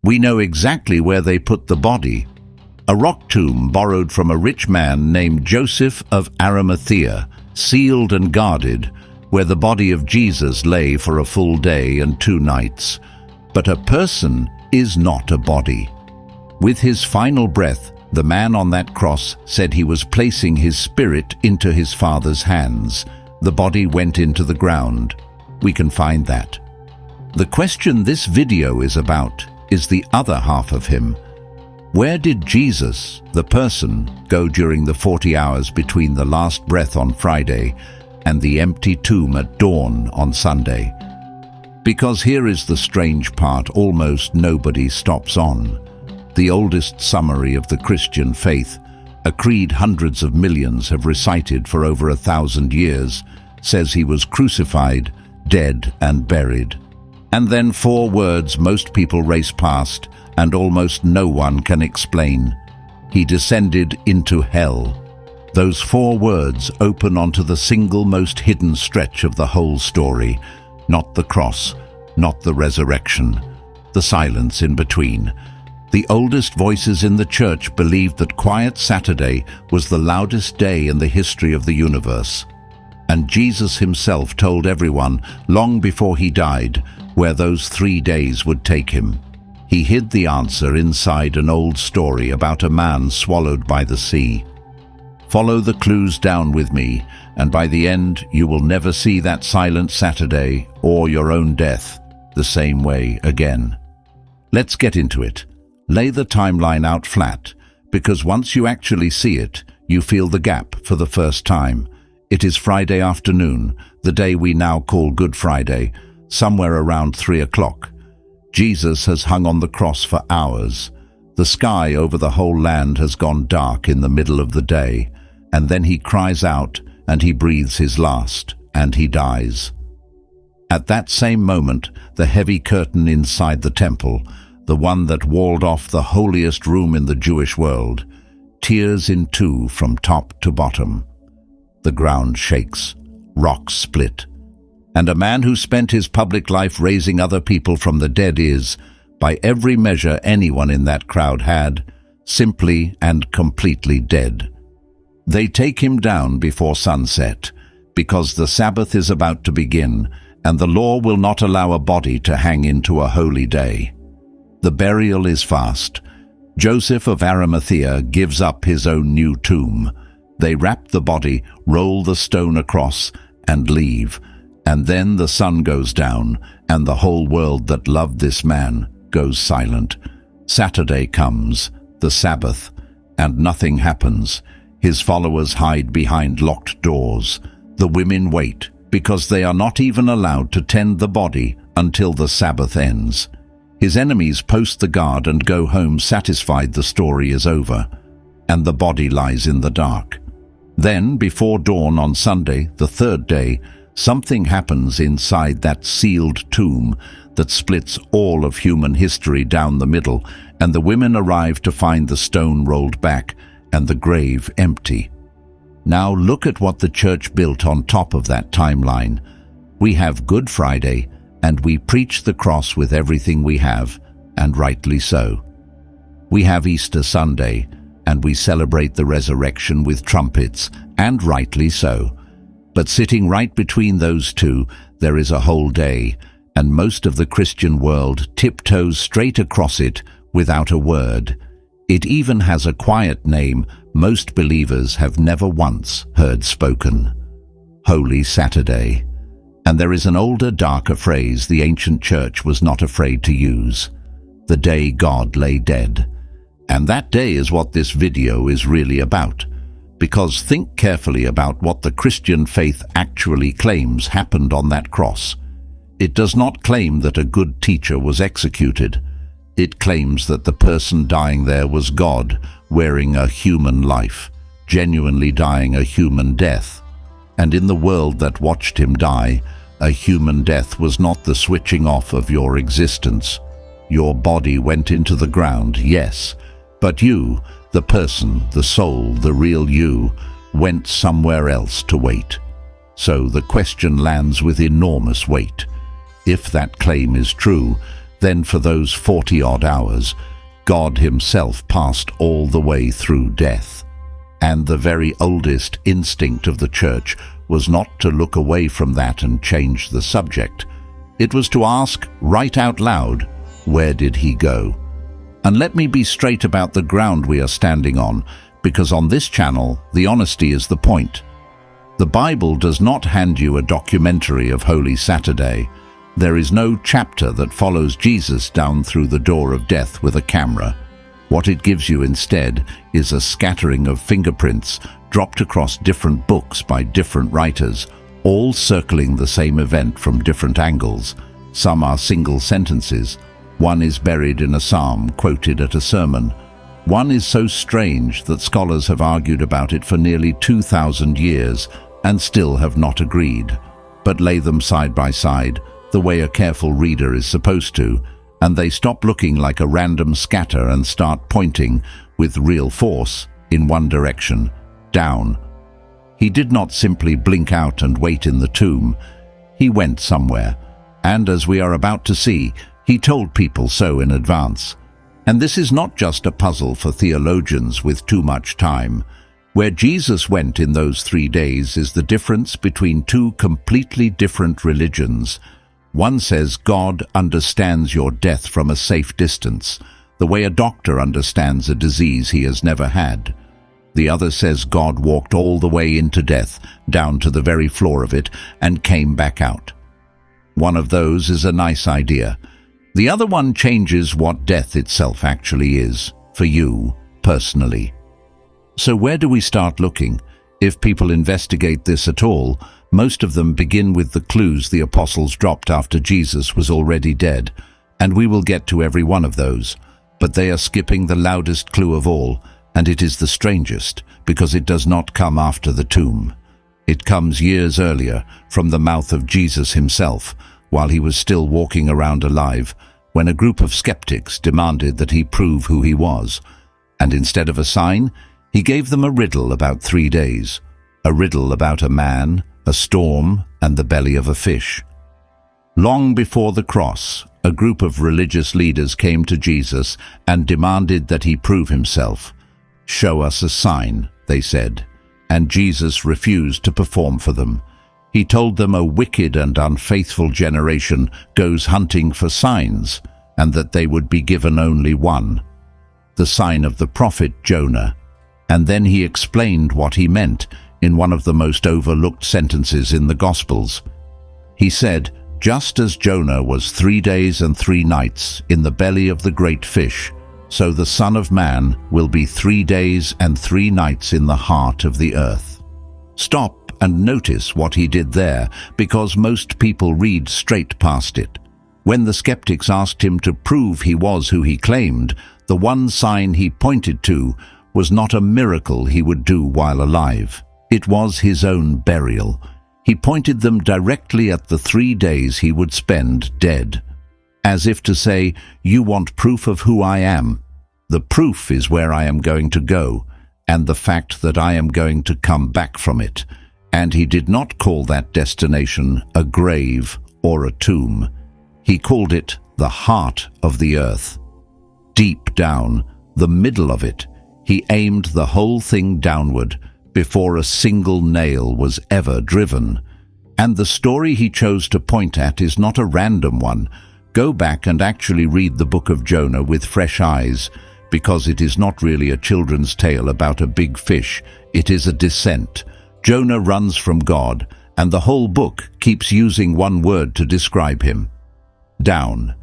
We know exactly where they put the body. A rock tomb borrowed from a rich man named Joseph of Arimathea, sealed and guarded, where the body of Jesus lay for a full day and 2 nights. But a person is not a body. With his final breath, the man on that cross said he was placing his spirit into his Father's hands. The body went into the ground. We can find that. The question this video is about is the other half of him. Where did Jesus, the person, go during the 40 hours between the last breath on Friday and the empty tomb at dawn on Sunday? Because here is the strange part almost nobody stops on. The oldest summary of the Christian faith, a creed hundreds of millions have recited for over 1,000 years, says he was crucified, dead and buried. And then 4 words most people race past and almost no one can explain. He descended into hell. Those 4 words open onto the single most hidden stretch of the whole story. Not the cross, not the resurrection, the silence in between. The oldest voices in the church believed that Quiet Saturday was the loudest day in the history of the universe. And Jesus himself told everyone, long before he died, where those 3 days would take him. He hid the answer inside an old story about a man swallowed by the sea. Follow the clues down with me, and by the end you will never see that silent Saturday or your own death the same way again. Let's get into it. Lay the timeline out flat, because once you actually see it, you feel the gap for the first time. It is Friday afternoon, the day we now call Good Friday, somewhere around 3 o'clock. Jesus has hung on the cross for hours. The sky over the whole land has gone dark in the middle of the day, and then he cries out and he breathes his last, and he dies. At that same moment, the heavy curtain inside the temple, the one that walled off the holiest room in the Jewish world, tears in 2 from top to bottom. The ground shakes, rocks split, and a man who spent his public life raising other people from the dead is, by every measure anyone in that crowd had, simply and completely dead. They take him down before sunset, because the Sabbath is about to begin, and the law will not allow a body to hang into a holy day. The burial is fast. Joseph of Arimathea gives up his own new tomb. They wrap the body, roll the stone across, and leave. And then the sun goes down, and the whole world that loved this man goes silent. Saturday comes, the Sabbath, and nothing happens. His followers hide behind locked doors. The women wait, because they are not even allowed to tend the body until the Sabbath ends. His enemies post the guard and go home satisfied the story is over, and the body lies in the dark. Then, before dawn on Sunday, the 3rd day, something happens inside that sealed tomb that splits all of human history down the middle, and the women arrive to find the stone rolled back and the grave empty. Now look at what the church built on top of that timeline. We have Good Friday, and we preach the cross with everything we have, and rightly so. We have Easter Sunday, and we celebrate the resurrection with trumpets, and rightly so. But sitting right between those two, there is a whole day, and most of the Christian world tiptoes straight across it without a word. It even has a quiet name most believers have never once heard spoken: Holy Saturday. And there is an older, darker phrase the ancient church was not afraid to use: the day God lay dead. And that day is what this video is really about. Because think carefully about what the Christian faith actually claims happened on that cross. It does not claim that a good teacher was executed. It claims that the person dying there was God, wearing a human life, genuinely dying a human death. And in the world that watched him die, a human death was not the switching off of your existence. Your body went into the ground, yes, but you, the person, the soul, the real you, went somewhere else to wait. So the question lands with enormous weight. If that claim is true, Then for those 40-odd hours, God himself passed all the way through death. And the very oldest instinct of the church was not to look away from that and change the subject. It was to ask right out loud, where did he go? And let me be straight about the ground we are standing on, because on this channel, the honesty is the point. The Bible does not hand you a documentary of Holy Saturday. There is no chapter that follows Jesus down through the door of death with a camera. What it gives you instead is a scattering of fingerprints dropped across different books by different writers, all circling the same event from different angles. Some are single sentences. One is buried in a psalm quoted at a sermon. One is so strange that scholars have argued about it for nearly 2,000 years and still have not agreed. But lay them side by side, the way a careful reader is supposed to, and they stop looking like a random scatter and start pointing with real force in one direction, down. He did not simply blink out and wait in the tomb. He went somewhere, and as we are about to see, he told people so in advance. And this is not just a puzzle for theologians with too much time. Where Jesus went in those 3 days is the difference between two completely different religions. One says God understands your death from a safe distance, the way a doctor understands a disease he has never had. The other says God walked all the way into death, down to the very floor of it, and came back out. One of those is a nice idea. The other one changes what death itself actually is, for you, personally. So where do we start looking? If people investigate this at all, most of them begin with the clues the apostles dropped after Jesus was already dead, and we will get to every one of those. But they are skipping the loudest clue of all, and it is the strangest, because it does not come after the tomb. It comes years earlier, from the mouth of Jesus himself, while he was still walking around alive, when a group of skeptics demanded that he prove who he was. And instead of a sign, he gave them a riddle about 3 days, a riddle about a man, a storm, and the belly of a fish. Long before the cross, a group of religious leaders came to Jesus and demanded that he prove himself. "Show us a sign," they said, and Jesus refused to perform for them. He told them a wicked and unfaithful generation goes hunting for signs, and that they would be given only one, the sign of the prophet Jonah. And then he explained what he meant in one of the most overlooked sentences in the Gospels. He said, "Just as Jonah was 3 days and 3 nights in the belly of the great fish, so the Son of Man will be 3 days and 3 nights in the heart of the earth." Stop and notice what he did there, because most people read straight past it. When the skeptics asked him to prove he was who he claimed, the one sign he pointed to was not a miracle he would do while alive. It was his own burial. He pointed them directly at the 3 days he would spend dead, as if to say, "You want proof of who I am? The proof is where I am going to go, and the fact that I am going to come back from it." And he did not call that destination a grave or a tomb. He called it the heart of the earth. Deep down, the middle of it, he aimed the whole thing downward before a single nail was ever driven. And the story he chose to point at is not a random one. Go back and actually read the book of Jonah with fresh eyes, because it is not really a children's tale about a big fish. It is a descent. Jonah runs from God, and the whole book keeps using one word to describe him. Down.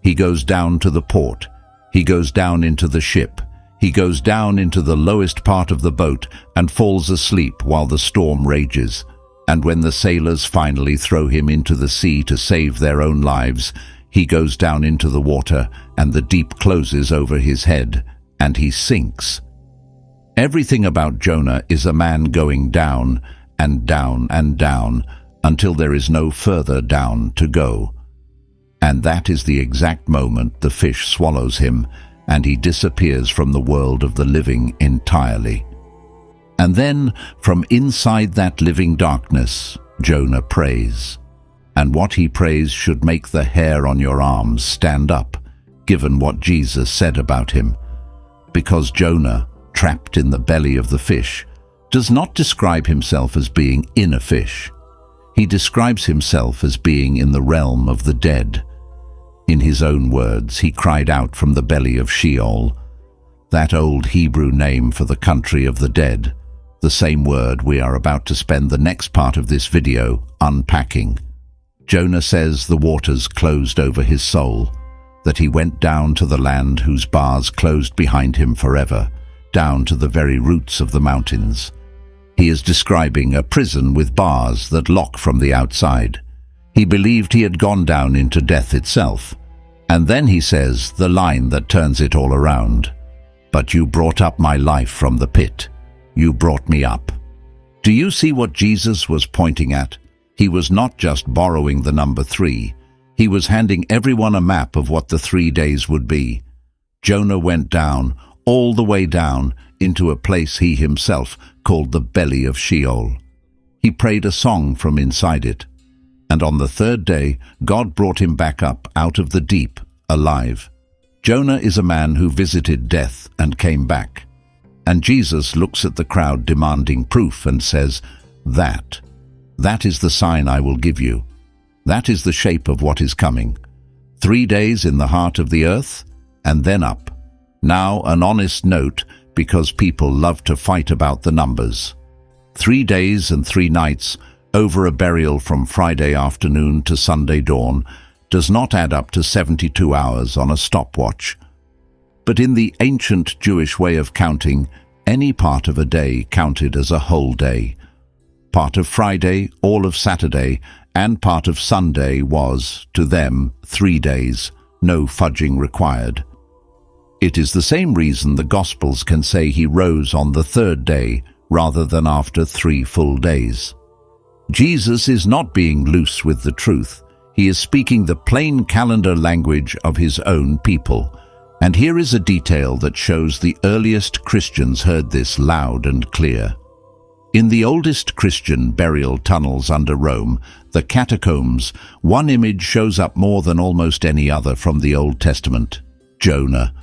He goes down to the port. He goes down into the ship. He goes down into the lowest part of the boat and falls asleep while the storm rages. And when the sailors finally throw him into the sea to save their own lives, he goes down into the water, and the deep closes over his head, and he sinks. Everything about Jonah is a man going down and down and down until there is no further down to go. And that is the exact moment the fish swallows him, and he disappears from the world of the living entirely. And then, from inside that living darkness, Jonah prays. and what he prays should make the hair on your arms stand up, given what Jesus said about him. Because Jonah, trapped in the belly of the fish, does not describe himself as being in a fish. He describes himself as being in the realm of the dead. In his own words, he cried out from the belly of Sheol, that old Hebrew name for the country of the dead, the same word we are about to spend the next part of this video unpacking. Jonah says the waters closed over his soul, that he went down to the land whose bars closed behind him forever, down to the very roots of the mountains. He is describing a prison with bars that lock from the outside. He believed he had gone down into death itself. And then he says the line that turns it all around. But you brought up my life from the pit. You brought me up. Do you see what Jesus was pointing at? He was not just borrowing the number 3. He was handing everyone a map of what the 3 days would be. Jonah went down, all the way down, into a place he himself called the belly of Sheol. He prayed a song from inside it. And on the 3rd day, God brought him back up out of the deep, alive. Jonah is a man who visited death and came back. And Jesus looks at the crowd demanding proof and says, That is the sign I will give you. That is the shape of what is coming. 3 days in the heart of the earth, and then up. Now an honest note, because people love to fight about the numbers. 3 days and 3 nights over a burial from Friday afternoon to Sunday dawn does not add up to 72 hours on a stopwatch. But in the ancient Jewish way of counting, any part of a day counted as a whole day. Part of Friday, all of Saturday, and part of Sunday was, to them, 3 days, no fudging required. It is the same reason the Gospels can say he rose on the 3rd day rather than after 3 full days. Jesus is not being loose with the truth. He is speaking the plain calendar language of his own people. And here is a detail that shows the earliest Christians heard this loud and clear. In the oldest Christian burial tunnels under Rome, the catacombs, one image shows up more than almost any other from the Old Testament: Jonah.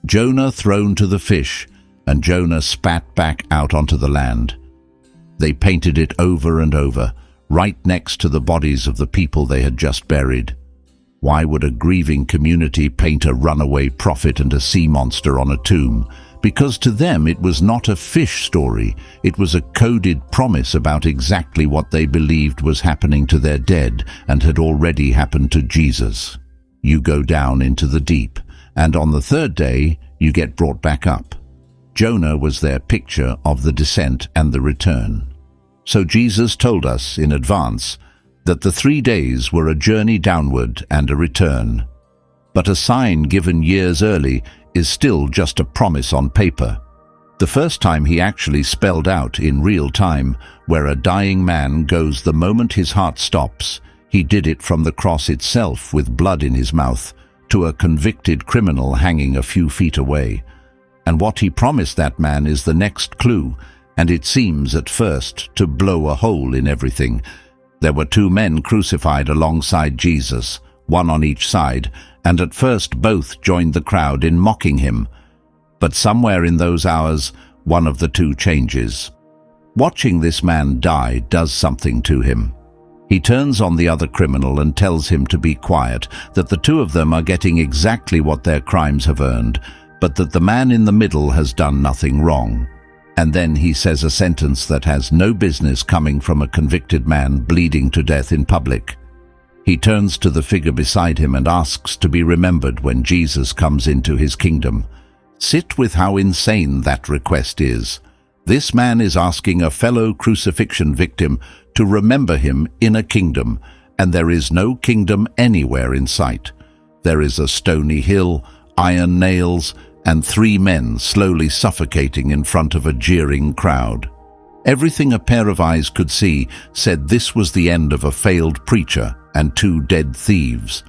Jonah thrown to the fish, and Jonah spat back out onto the land. They painted it over and over, right next to the bodies of the people they had just buried. Why would a grieving community paint a runaway prophet and a sea monster on a tomb? Because to them it was not a fish story, it was a coded promise about exactly what they believed was happening to their dead and had already happened to Jesus. You go down into the deep, and on the 3rd day you get brought back up. Jonah was their picture of the descent and the return. So Jesus told us in advance that the 3 days were a journey downward and a return. But a sign given years early is still just a promise on paper. The first time he actually spelled out in real time where a dying man goes the moment his heart stops, he did it from the cross itself with blood in his mouth to a convicted criminal hanging a few feet away. And what he promised that man is the next clue, and it seems at first to blow a hole in everything. There were 2 men crucified alongside Jesus, one on each side, and at first both joined the crowd in mocking him. But somewhere in those hours, one of the 2 changes. Watching this man die does something to him. He turns on the other criminal and tells him to be quiet, that the 2 of them are getting exactly what their crimes have earned, but that the man in the middle has done nothing wrong. And then he says a sentence that has no business coming from a convicted man bleeding to death in public. He turns to the figure beside him and asks to be remembered when Jesus comes into his kingdom. Sit with how insane that request is. This man is asking a fellow crucifixion victim to remember him in a kingdom, and there is no kingdom anywhere in sight. There is a stony hill, iron nails, and 3 men slowly suffocating in front of a jeering crowd. Everything a pair of eyes could see said this was the end of a failed preacher and 2 dead thieves.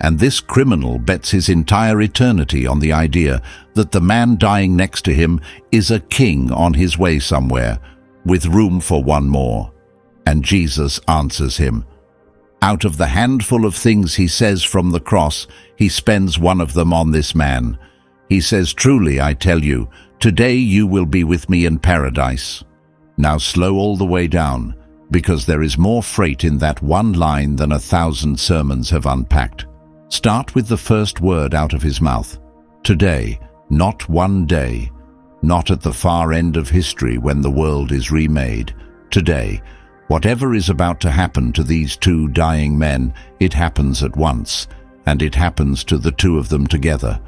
And this criminal bets his entire eternity on the idea that the man dying next to him is a king on his way somewhere, with room for one more. And Jesus answers him, Out of the handful of things he says from the cross, he spends one of them on this man. He says, "Truly, I tell you, today you will be with me in paradise." Now slow all the way down, because there is more freight in that one line than 1,000 sermons have unpacked. Start with the first word out of his mouth. Today, not one day, not at the far end of history when the world is remade. Today, whatever is about to happen to these two dying men, it happens at once, and it happens to the two of them together.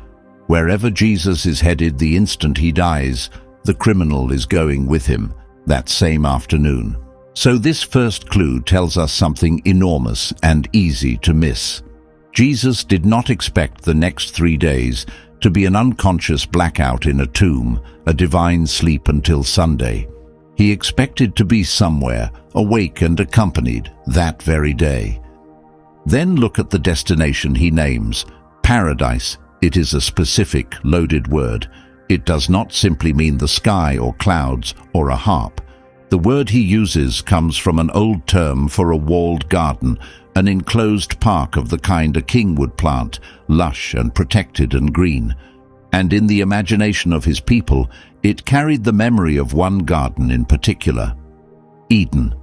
Wherever Jesus is headed the instant he dies, the criminal is going with him that same afternoon. So this first clue tells us something enormous and easy to miss. Jesus did not expect the next 3 days to be an unconscious blackout in a tomb, a divine sleep until Sunday. He expected to be somewhere, awake and accompanied, that very day. Then look at the destination he names, paradise. It is a specific, loaded word. It does not simply mean the sky or clouds or a harp. The word he uses comes from an old term for a walled garden, an enclosed park of the kind a king would plant, lush and protected and green. And in the imagination of his people, it carried the memory of one garden in particular, Eden.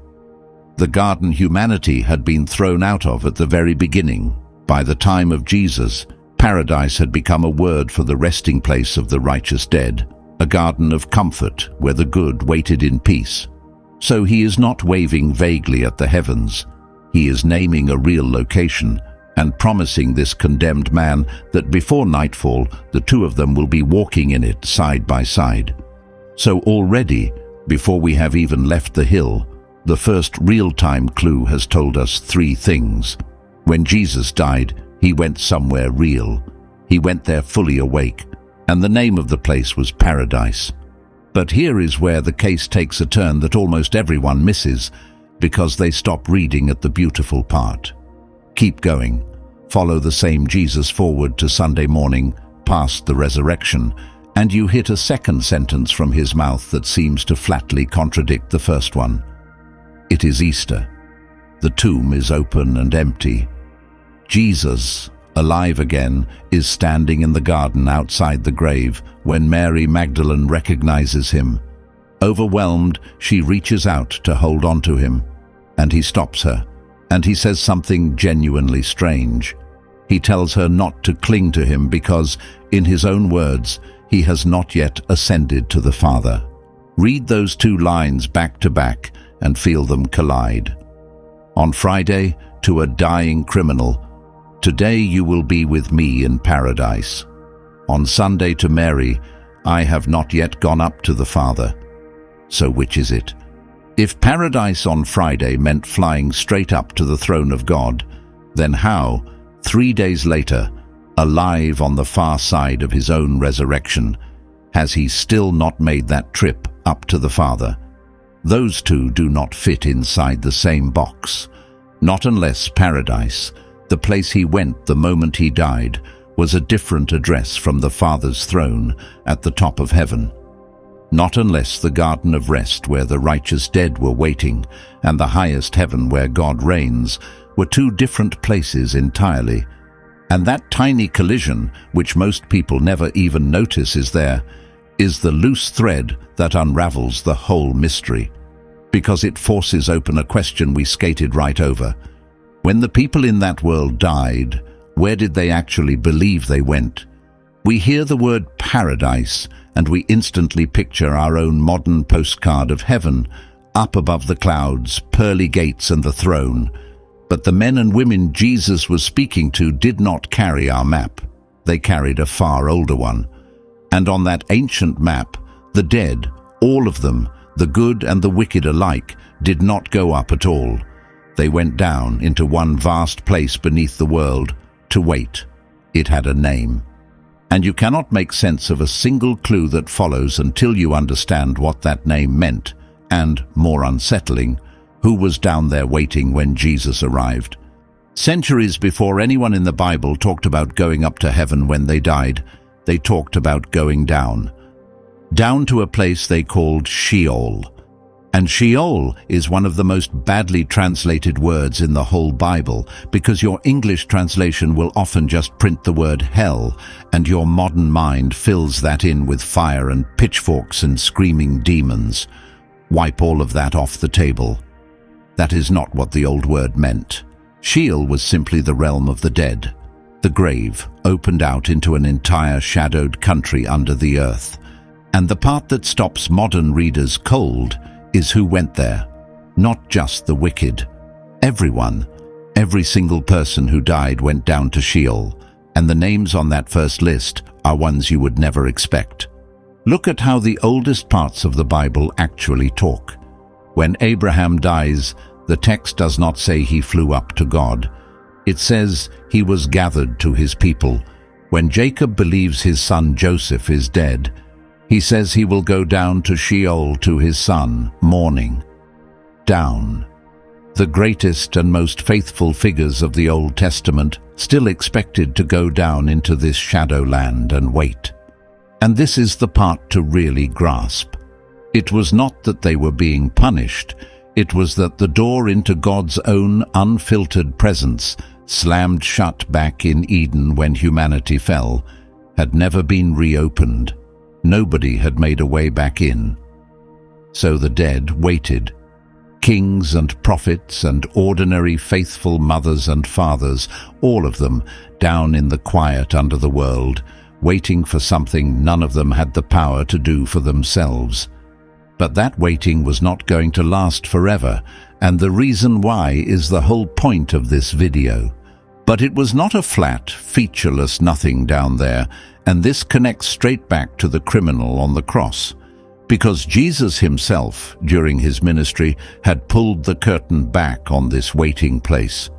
The garden humanity had been thrown out of at the very beginning. By the time of Jesus, paradise had become a word for the resting place of the righteous dead, a garden of comfort where the good waited in peace. So he is not waving vaguely at the heavens. He is naming a real location and promising this condemned man that before nightfall, the two of them will be walking in it side by side. So already, before we have even left the hill, the first real-time clue has told us 3 things. When Jesus died, he went somewhere real. He went there fully awake, and the name of the place was Paradise. But here is where the case takes a turn that almost everyone misses, because they stop reading at the beautiful part. Keep going. Follow the same Jesus forward to Sunday morning, past the resurrection, and you hit a second sentence from his mouth that seems to flatly contradict the first one. It is Easter. The tomb is open and empty. Jesus, alive again, is standing in the garden outside the grave when Mary Magdalene recognizes him. Overwhelmed, she reaches out to hold on to him, and he stops her, and he says something genuinely strange. He tells her not to cling to him because, in his own words, he has not yet ascended to the Father. Read those 2 lines back to back and feel them collide. On Friday, to a dying criminal, "Today you will be with me in paradise." On Sunday to Mary, "I have not yet gone up to the Father." So which is it? If paradise on Friday meant flying straight up to the throne of God, then how, 3 days later, alive on the far side of his own resurrection, has he still not made that trip up to the Father? Those two do not fit inside the same box. Not unless paradise, the place he went the moment he died, was a different address from the Father's throne at the top of heaven. Not unless the garden of rest where the righteous dead were waiting and the highest heaven where God reigns were 2 different places entirely. And that tiny collision, which most people never even notice is there, is the loose thread that unravels the whole mystery, because it forces open a question we skated right over. When the people in that world died, where did they actually believe they went? We hear the word paradise, and we instantly picture our own modern postcard of heaven, up above the clouds, pearly gates and the throne. But the men and women Jesus was speaking to did not carry our map. They carried a far older one. And on that ancient map, the dead, all of them, the good and the wicked alike, did not go up at all. They went down into one vast place beneath the world to wait. It had a name. And you cannot make sense of a single clue that follows until you understand what that name meant, and, more unsettling, who was down there waiting when Jesus arrived. Centuries before anyone in the Bible talked about going up to heaven when they died, they talked about going down to a place they called Sheol. And Sheol is one of the most badly translated words in the whole Bible, because your English translation will often just print the word hell, and your modern mind fills that in with fire and pitchforks and screaming demons. Wipe all of that off the table. That is not what the old word meant. Sheol was simply the realm of the dead. The grave opened out into an entire shadowed country under the earth. And the part that stops modern readers cold is who went there, not just the wicked. Everyone, every single person who died went down to Sheol, and the names on that first list are ones you would never expect. Look at how the oldest parts of the Bible actually talk. When Abraham dies, the text does not say he flew up to God. It says he was gathered to his people. When Jacob believes his son Joseph is dead, he says he will go down to Sheol to his son, mourning. Down. The greatest and most faithful figures of the Old Testament still expected to go down into this shadowland and wait. And this is the part to really grasp. It was not that they were being punished, it was that the door into God's own unfiltered presence, slammed shut back in Eden when humanity fell, had never been reopened. Nobody had made a way back in. So the dead waited. Kings and prophets and ordinary faithful mothers and fathers, all of them down in the quiet under the world, waiting for something none of them had the power to do for themselves. But that waiting was not going to last forever, and the reason why is the whole point of this video. But it was not a flat, featureless nothing down there, and this connects straight back to the criminal on the cross, because Jesus himself, during his ministry, had pulled the curtain back on this waiting place.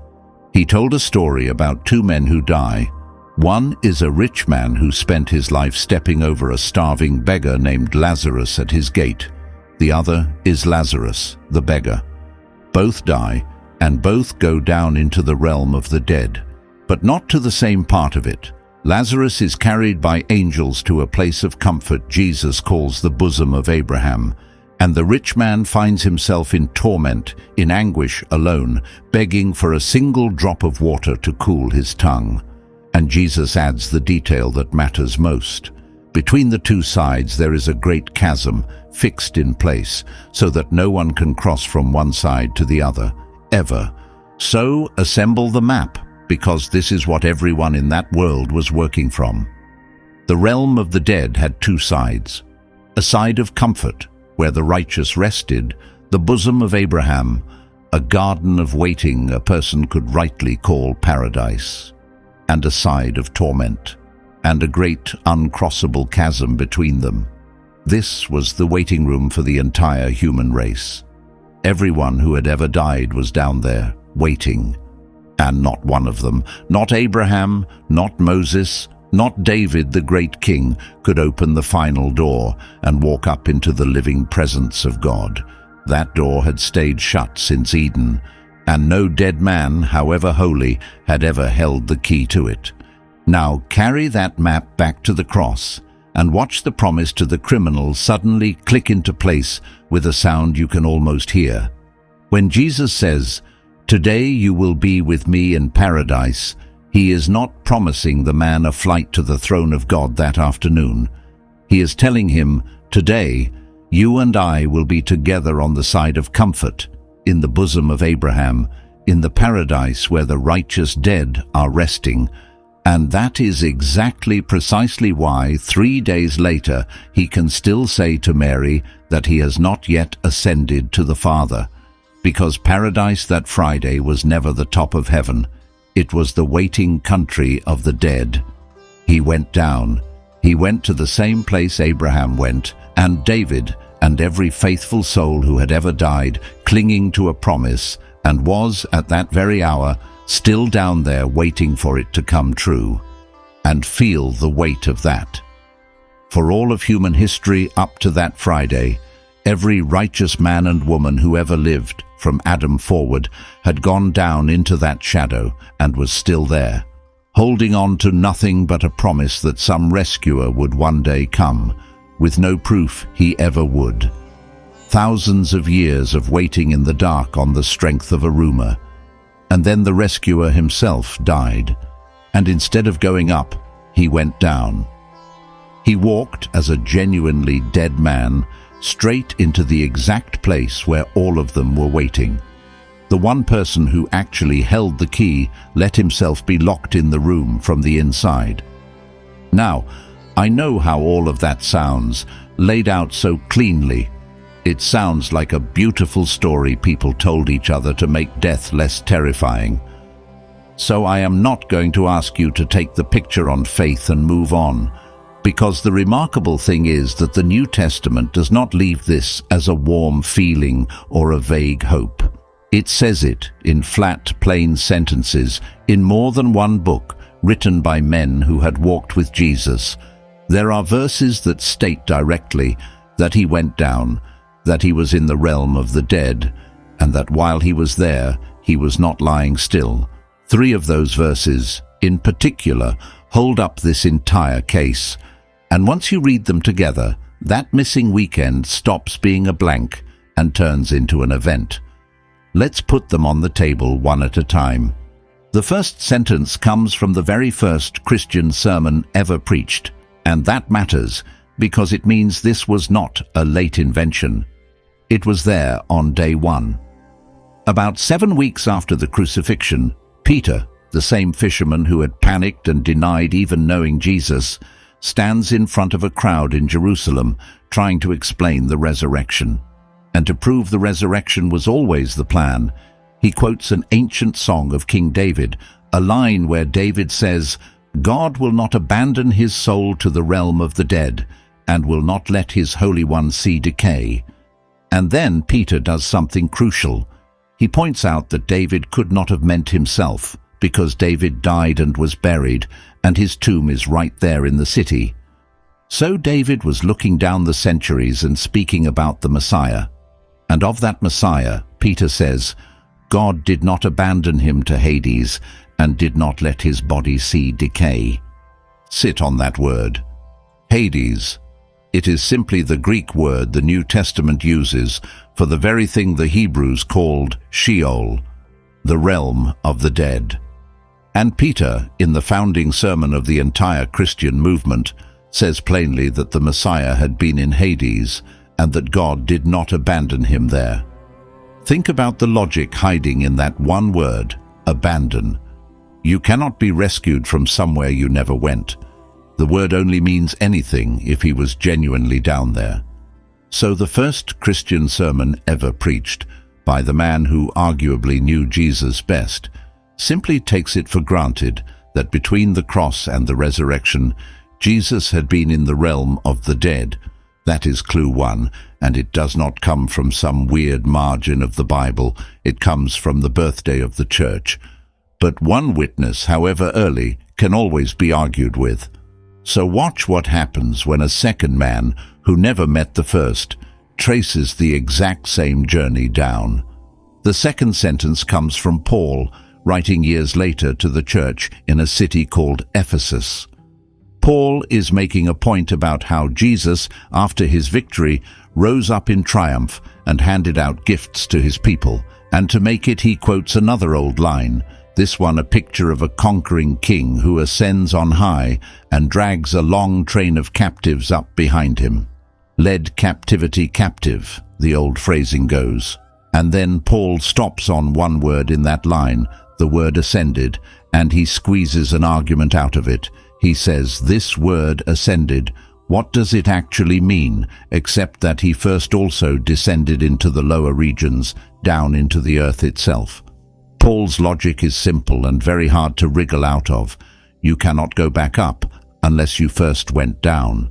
He told a story about two men who die. One is a rich man who spent his life stepping over a starving beggar named Lazarus at his gate. The other is Lazarus, the beggar. Both die, and both go down into the realm of the dead, but not to the same part of it. Lazarus is carried by angels to a place of comfort Jesus calls the bosom of Abraham, and the rich man finds himself in torment, in anguish alone, begging for a single drop of water to cool his tongue. And Jesus adds the detail that matters most. Between the two sides there is a great chasm, fixed in place, so that no one can cross from one side to the other, ever. So assemble the map, because this is what everyone in that world was working from. The realm of the dead had two sides. A side of comfort, where the righteous rested, the bosom of Abraham, a garden of waiting a person could rightly call paradise. And a side of torment, and a great uncrossable chasm between them. This was the waiting room for the entire human race. Everyone who had ever died was down there, waiting. And not one of them, not Abraham, not Moses, not David the great king, could open the final door and walk up into the living presence of God. That door had stayed shut since Eden, and no dead man, however holy, had ever held the key to it. Now carry that map back to the cross, and watch the promise to the criminal suddenly click into place with a sound you can almost hear. When Jesus says, "Today you will be with me in paradise," he is not promising the man a flight to the throne of God that afternoon. He is telling him, today, you and I will be together on the side of comfort, in the bosom of Abraham, in the paradise where the righteous dead are resting. And that is precisely why 3 days later he can still say to Mary that he has not yet ascended to the Father. Because paradise that Friday was never the top of heaven. It was the waiting country of the dead. He went down. He went to the same place Abraham went, and David, and every faithful soul who had ever died, clinging to a promise, and was, at that very hour, still down there waiting for it to come true. And feel the weight of that. For all of human history up to that Friday, every righteous man and woman who ever lived, from Adam forward, had gone down into that shadow and was still there, holding on to nothing but a promise that some rescuer would one day come, with no proof he ever would. Thousands of years of waiting in the dark on the strength of a rumor. And then the rescuer himself died, and instead of going up, he went down. He walked as a genuinely dead man straight into the exact place where all of them were waiting. The one person who actually held the key let himself be locked in the room from the inside. Now, I know how all of that sounds, laid out so cleanly. It sounds like a beautiful story people told each other to make death less terrifying. So I am not going to ask you to take the picture on faith and move on, because the remarkable thing is that the New Testament does not leave this as a warm feeling or a vague hope. It says it in flat, plain sentences in more than one book written by men who had walked with Jesus. There are verses that state directly that he went down, that he was in the realm of the dead, and that while he was there, he was not lying still. 3 of those verses, in particular, hold up this entire case. And once you read them together, that missing weekend stops being a blank and turns into an event. Let's put them on the table one at a time. The first sentence comes from the very first Christian sermon ever preached, and that matters because it means this was not a late invention. It was there on day 1. About 7 weeks after the crucifixion, Peter, the same fisherman who had panicked and denied even knowing Jesus, stands in front of a crowd in Jerusalem trying to explain the resurrection. And to prove the resurrection was always the plan, he quotes an ancient song of King David, a line where David says, "God will not abandon his soul to the realm of the dead, and will not let his Holy One see decay." And then Peter does something crucial. He points out that David could not have meant himself, because David died and was buried, and his tomb is right there in the city. So David was looking down the centuries and speaking about the Messiah. And of that Messiah, Peter says, God did not abandon him to Hades, and did not let his body see decay. Sit on that word. Hades. It is simply the Greek word the New Testament uses for the very thing the Hebrews called Sheol, the realm of the dead. And Peter, in the founding sermon of the entire Christian movement, says plainly that the Messiah had been in Hades and that God did not abandon him there. Think about the logic hiding in that one word, abandon. You cannot be rescued from somewhere you never went. The word only means anything if he was genuinely down there. So the first Christian sermon ever preached, by the man who arguably knew Jesus best, simply takes it for granted that between the cross and the resurrection, Jesus had been in the realm of the dead. That is clue 1, and it does not come from some weird margin of the Bible. It comes from the birthday of the church. But one witness, however early, can always be argued with. So watch what happens when a second man, who never met the first, traces the exact same journey down. The second sentence comes from Paul, writing years later to the church in a city called Ephesus. Paul is making a point about how Jesus, after his victory, rose up in triumph and handed out gifts to his people. And to make it, he quotes another old line, this one a picture of a conquering king who ascends on high and drags a long train of captives up behind him. Led captivity captive, the old phrasing goes. And then Paul stops on one word in that line, the word ascended, and he squeezes an argument out of it. He says, this word ascended, what does it actually mean, except that he first also descended into the lower regions, down into the earth itself? Paul's logic is simple and very hard to wriggle out of. You cannot go back up unless you first went down.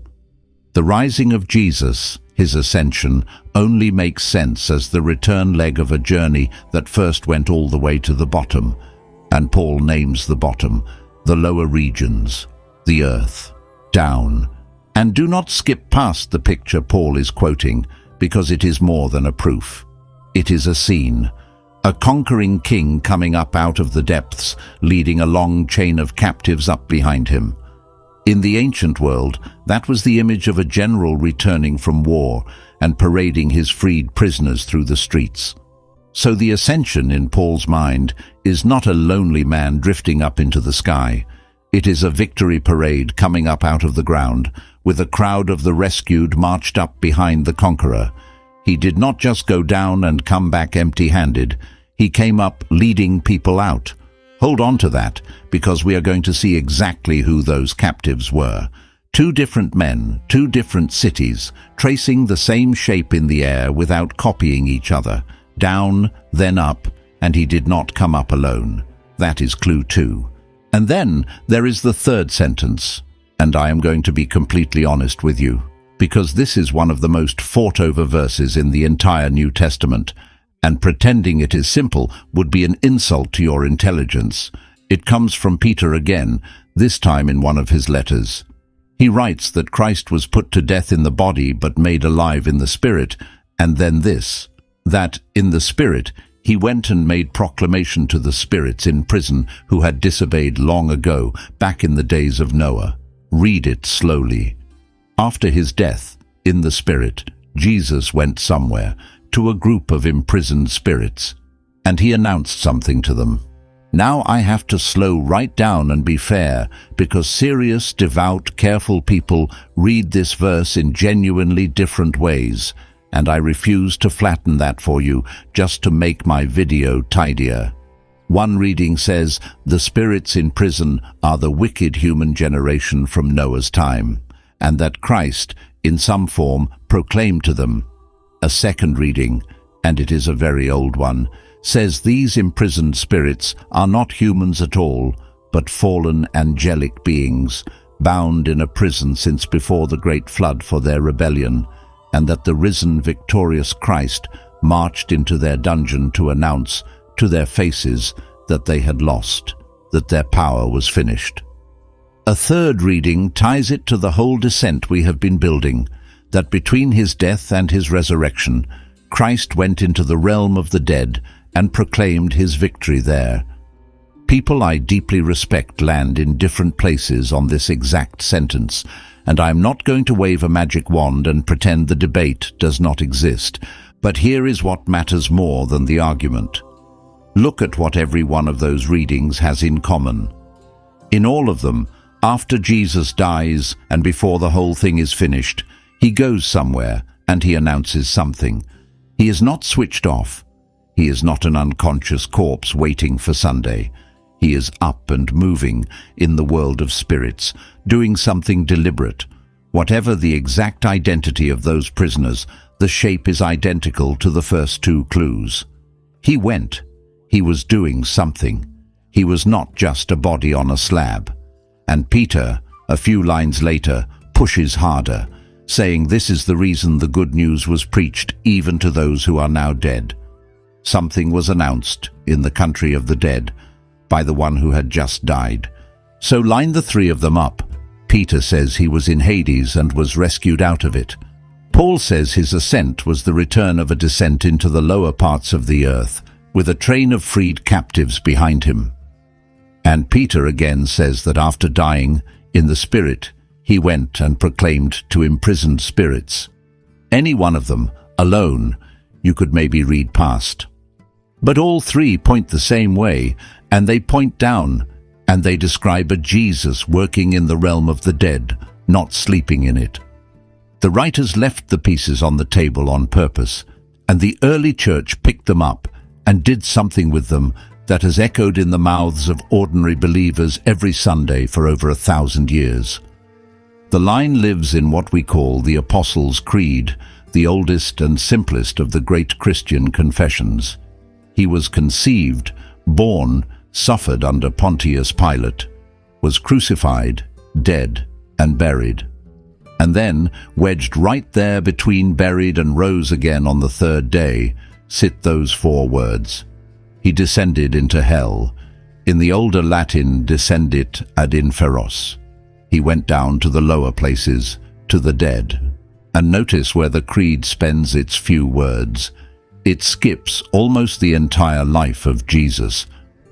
The rising of Jesus, his ascension, only makes sense as the return leg of a journey that first went all the way to the bottom. And Paul names the bottom, the lower regions, the earth, down. And do not skip past the picture Paul is quoting, because it is more than a proof. It is a scene. A conquering king coming up out of the depths, leading a long chain of captives up behind him. In the ancient world, that was the image of a general returning from war and parading his freed prisoners through the streets. So the ascension in Paul's mind is not a lonely man drifting up into the sky. It is a victory parade coming up out of the ground, with a crowd of the rescued marched up behind the conqueror. He did not just go down and come back empty-handed. He came up leading people out. Hold on to that, because we are going to see exactly who those captives were. 2 different men, 2 different cities, tracing the same shape in the air without copying each other. Down, then up, and he did not come up alone. That is clue 2. And then there is the 3rd sentence, and I am going to be completely honest with you, because this is one of the most fought-over verses in the entire New Testament, and pretending it is simple would be an insult to your intelligence. It comes from Peter again, this time in one of his letters. He writes that Christ was put to death in the body but made alive in the spirit, and then this, that in the spirit he went and made proclamation to the spirits in prison who had disobeyed long ago, back in the days of Noah. Read it slowly. After his death, in the spirit, Jesus went somewhere, to a group of imprisoned spirits, and he announced something to them. Now I have to slow right down and be fair, because serious, devout, careful people read this verse in genuinely different ways, and I refuse to flatten that for you just to make my video tidier. One reading says, the spirits in prison are the wicked human generation from Noah's time, and that Christ, in some form, proclaimed to them. A second reading, and it is a very old one, says these imprisoned spirits are not humans at all, but fallen angelic beings, bound in a prison since before the great flood for their rebellion, and that the risen victorious Christ marched into their dungeon to announce to their faces that they had lost, that their power was finished. A third reading ties it to the whole descent we have been building, that between his death and his resurrection, Christ went into the realm of the dead and proclaimed his victory there. People I deeply respect land in different places on this exact sentence, and I am not going to wave a magic wand and pretend the debate does not exist, but here is what matters more than the argument. Look at what every one of those readings has in common. In all of them, after Jesus dies and before the whole thing is finished, he goes somewhere and he announces something. He is not switched off. He is not an unconscious corpse waiting for Sunday. He is up and moving in the world of spirits, doing something deliberate. Whatever the exact identity of those prisoners, the shape is identical to the first 2 clues. He went. He was doing something. He was not just a body on a slab. And Peter, a few lines later, pushes harder, saying this is the reason the good news was preached even to those who are now dead. Something was announced in the country of the dead by the one who had just died. So line the 3 of them up. Peter says he was in Hades and was rescued out of it. Paul says his ascent was the return of a descent into the lower parts of the earth, with a train of freed captives behind him. And Peter again says that after dying, in the spirit, he went and proclaimed to imprisoned spirits. Any one of them, alone, you could maybe read past. But all 3 point the same way, and they point down, and they describe a Jesus working in the realm of the dead, not sleeping in it. The writers left the pieces on the table on purpose, and the early church picked them up and did something with them that has echoed in the mouths of ordinary believers every Sunday for over 1,000 years. The line lives in what we call the Apostles' Creed, the oldest and simplest of the great Christian confessions. He was conceived, born, suffered under Pontius Pilate, was crucified, dead, and buried. And then, wedged right there between buried and rose again on the 3rd day, sit those 4 words. He descended into hell. In the older Latin, descendit ad inferos. He went down to the lower places, to the dead. And notice where the creed spends its few words. It skips almost the entire life of Jesus.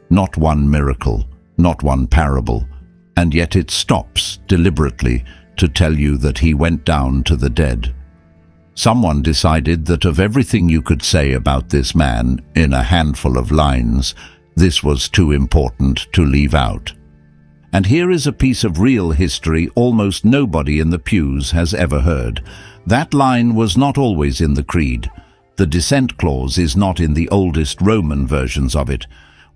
Not one miracle, not one parable, and yet it stops deliberately to tell you that he went down to the dead. Someone decided that of everything you could say about this man in a handful of lines, this was too important to leave out. And here is a piece of real history almost nobody in the pews has ever heard. That line was not always in the creed. The descent clause is not in the oldest Roman versions of it.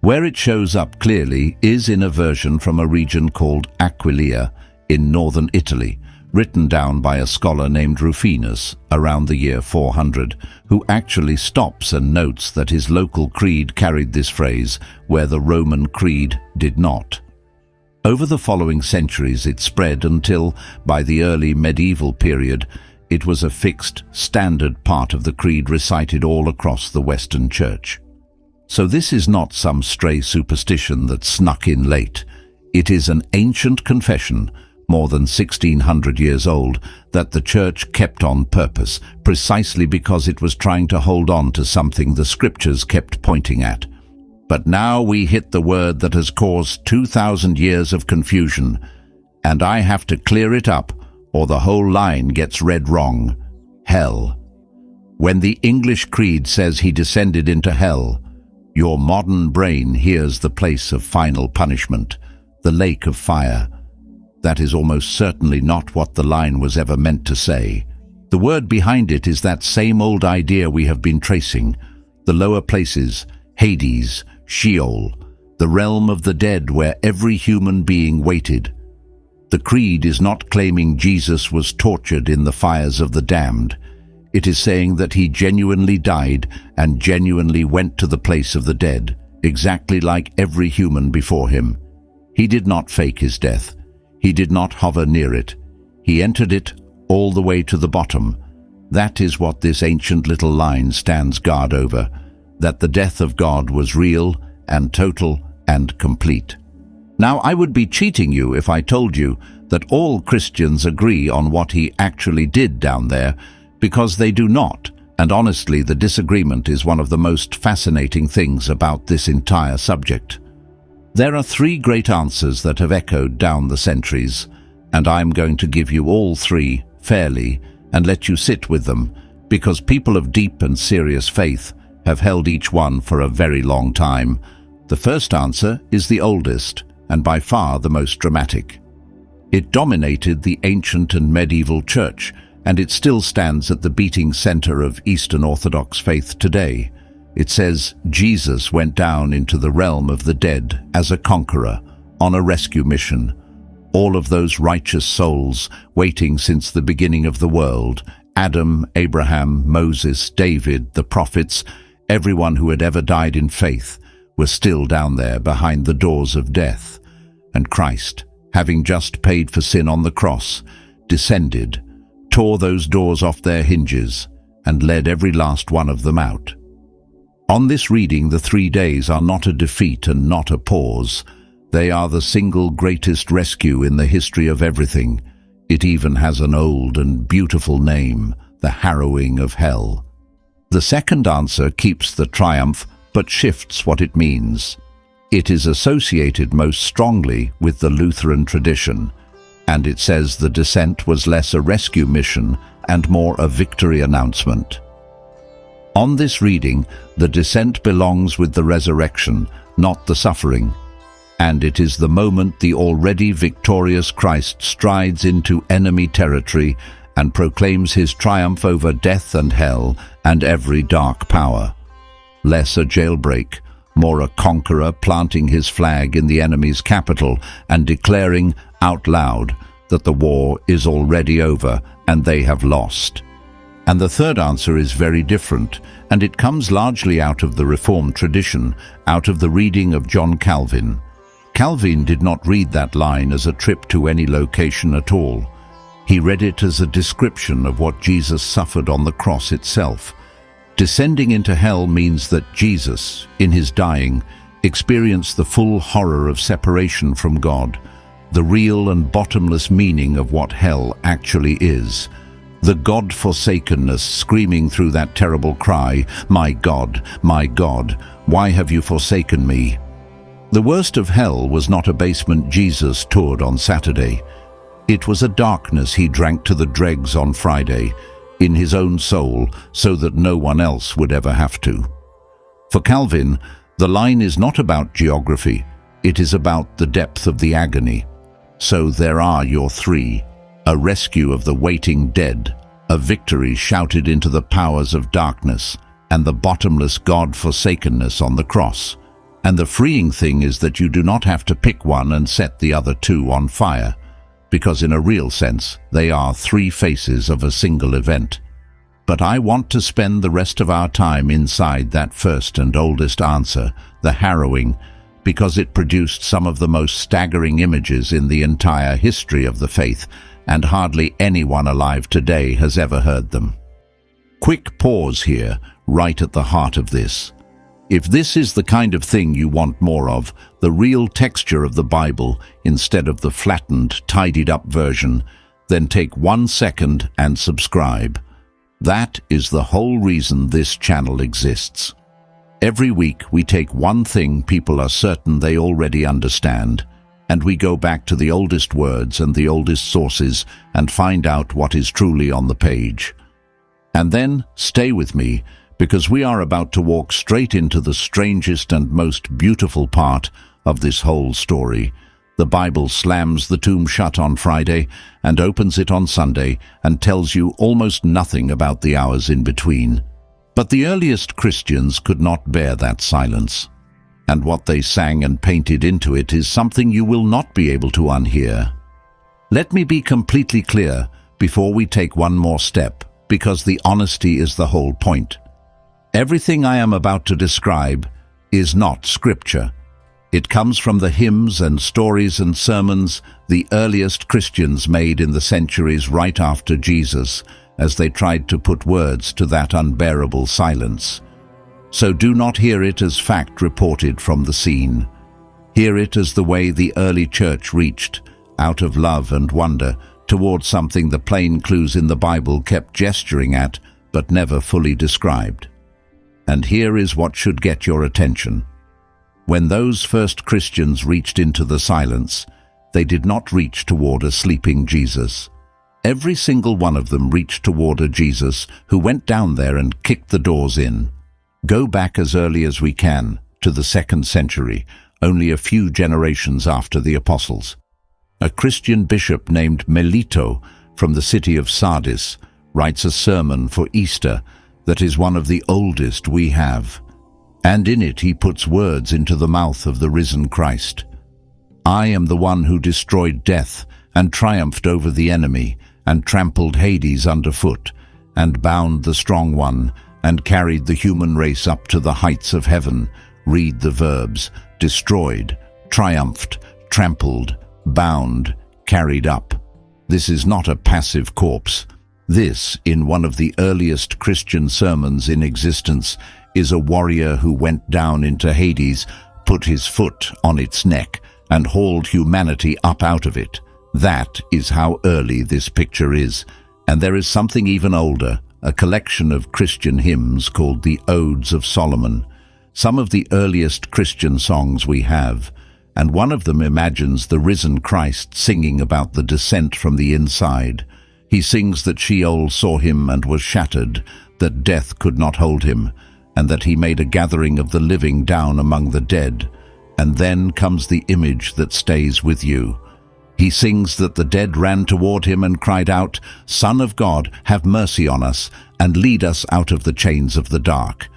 Where it shows up clearly is in a version from a region called Aquileia in northern Italy, written down by a scholar named Rufinus around the year 400, who actually stops and notes that his local creed carried this phrase where the Roman creed did not. Over the following centuries it spread until, by the early medieval period, it was a fixed, standard part of the creed recited all across the Western Church. So this is not some stray superstition that snuck in late. It is an ancient confession, more than 1600 years old, that the Church kept on purpose, precisely because it was trying to hold on to something the Scriptures kept pointing at. But now we hit the word that has caused 2,000 years of confusion, and I have to clear it up, or the whole line gets read wrong. Hell. When the English creed says he descended into hell, your modern brain hears the place of final punishment, the lake of fire. That is almost certainly not what the line was ever meant to say. The word behind it is that same old idea we have been tracing, the lower places, Hades, Sheol, the realm of the dead where every human being waited. The creed is not claiming Jesus was tortured in the fires of the damned. It is saying that he genuinely died and genuinely went to the place of the dead, exactly like every human before him. He did not fake his death. He did not hover near it. He entered it all the way to the bottom. That is what this ancient little line stands guard over, that the death of God was real and total and complete. Now, I would be cheating you if I told you that all Christians agree on what he actually did down there, because they do not, and honestly the disagreement is one of the most fascinating things about this entire subject. There are three great answers that have echoed down the centuries, and I'm going to give you all three fairly and let you sit with them, because people of deep and serious faith have held each one for a very long time. The first answer is the oldest, and by far the most dramatic. It dominated the ancient and medieval church, and it still stands at the beating center of Eastern Orthodox faith today. It says Jesus went down into the realm of the dead as a conqueror, on a rescue mission. All of those righteous souls waiting since the beginning of the world, Adam, Abraham, Moses, David, the prophets, everyone who had ever died in faith, were still down there behind the doors of death. And Christ, having just paid for sin on the cross, descended, tore those doors off their hinges, and led every last one of them out. On this reading, the 3 days are not a defeat and not a pause. They are the single greatest rescue in the history of everything. It even has an old and beautiful name, the harrowing of hell. The second answer keeps the triumph, but shifts what it means. It is associated most strongly with the Lutheran tradition, and it says the descent was less a rescue mission and more a victory announcement. On this reading, the descent belongs with the resurrection, not the suffering, and it is the moment the already victorious Christ strides into enemy territory and proclaims his triumph over death and hell and every dark power. Less a jailbreak, more a conqueror planting his flag in the enemy's capital and declaring out loud that the war is already over and they have lost. And the third answer is very different, and it comes largely out of the Reformed tradition, out of the reading of John Calvin. Calvin did not read that line as a trip to any location at all. He read it as a description of what Jesus suffered on the cross itself. Descending into hell means that Jesus, in his dying, experienced the full horror of separation from God, the real and bottomless meaning of what hell actually is. The God-forsakenness screaming through that terrible cry, my God, why have you forsaken me?" The worst of hell was not a basement Jesus toured on Saturday. It was a darkness he drank to the dregs on Friday, in his own soul, so that no one else would ever have to. For Calvin, the line is not about geography, it is about the depth of the agony. So there are your three: a rescue of the waiting dead, a victory shouted into the powers of darkness, and the bottomless God-forsakenness on the cross. And the freeing thing is that you do not have to pick one and set the other two on fire, because in a real sense, they are three faces of a single event. But I want to spend the rest of our time inside that first and oldest answer, the harrowing, because it produced some of the most staggering images in the entire history of the faith, and hardly anyone alive today has ever heard them. Quick pause here, right at the heart of this. If this is the kind of thing you want more of, the real texture of the Bible instead of the flattened, tidied-up version, then take 1 second and subscribe. That is the whole reason this channel exists. Every week we take one thing people are certain they already understand, and we go back to the oldest words and the oldest sources and find out what is truly on the page. And then stay with me, because we are about to walk straight into the strangest and most beautiful part of this whole story. The Bible slams the tomb shut on Friday and opens it on Sunday and tells you almost nothing about the hours in between. But the earliest Christians could not bear that silence, and what they sang and painted into it is something you will not be able to unhear. Let me be completely clear before we take one more step, because the honesty is the whole point. Everything I am about to describe is not scripture. It comes from the hymns and stories and sermons the earliest Christians made in the centuries right after Jesus, as they tried to put words to that unbearable silence. So do not hear it as fact reported from the scene. Hear it as the way the early church reached, out of love and wonder, towards something the plain clues in the Bible kept gesturing at, but never fully described. And here is what should get your attention. When those first Christians reached into the silence, they did not reach toward a sleeping Jesus. Every single one of them reached toward a Jesus who went down there and kicked the doors in. Go back as early as we can, to the 2nd century, only a few generations after the apostles. A Christian bishop named Melito from the city of Sardis writes a sermon for Easter that is one of the oldest we have. And in it he puts words into the mouth of the risen Christ. I am the one who destroyed death and triumphed over the enemy and trampled Hades underfoot and bound the strong one and carried the human race up to the heights of heaven. Read the verbs: destroyed, triumphed, trampled, bound, carried up. This is not a passive corpse. This, in one of the earliest Christian sermons in existence, is a warrior who went down into Hades, put his foot on its neck, and hauled humanity up out of it. That is how early this picture is. And there is something even older, a collection of Christian hymns called the Odes of Solomon, some of the earliest Christian songs we have, and one of them imagines the risen Christ singing about the descent from the inside. He sings that Sheol saw him and was shattered, that death could not hold him, and that he made a gathering of the living down among the dead. And then comes the image that stays with you. He sings that the dead ran toward him and cried out, "Son of God, have mercy on us, and lead us out of the chains of the dark."